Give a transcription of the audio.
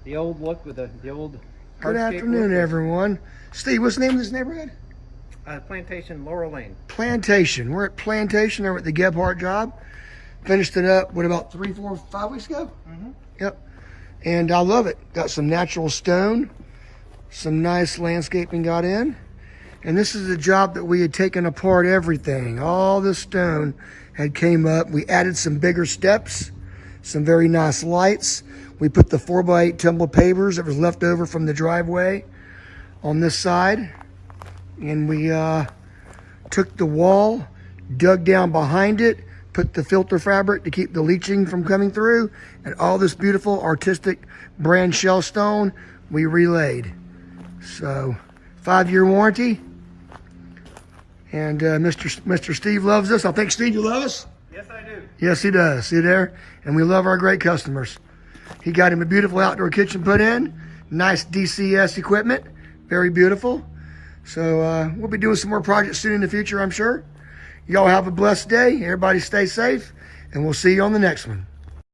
the old look with the old. Good afternoon, everyone. Steve, what's the name of this neighborhood? Plantation, Laurel Lane. Plantation. We're at Plantation over at the Gebhardt job. Finished it up, what, about 3, 4, 5 weeks ago? Mm-hmm. Yep. And I love it. Got some natural stone. Some nice landscaping got in. And this is a job that we had taken apart everything. All the stone had came up. We added some bigger steps, some very nice lights. We put the 4x8 tumble pavers that was left over from the driveway on this side. And we took the wall, dug down behind it, put the filter fabric to keep the leaching from coming through, and all this beautiful artistic brand shell stone we relayed. So 5-year warranty. And Mr. Steve loves us. I think, Steve, you love us? Yes, I do. Yes, he does. See there? And we love our great customers. He got him a beautiful outdoor kitchen put in. Nice DCS equipment. Very beautiful. So we'll be doing some more projects soon in the future, I'm sure. Y'all have a blessed day. Everybody stay safe. And we'll see you on the next one.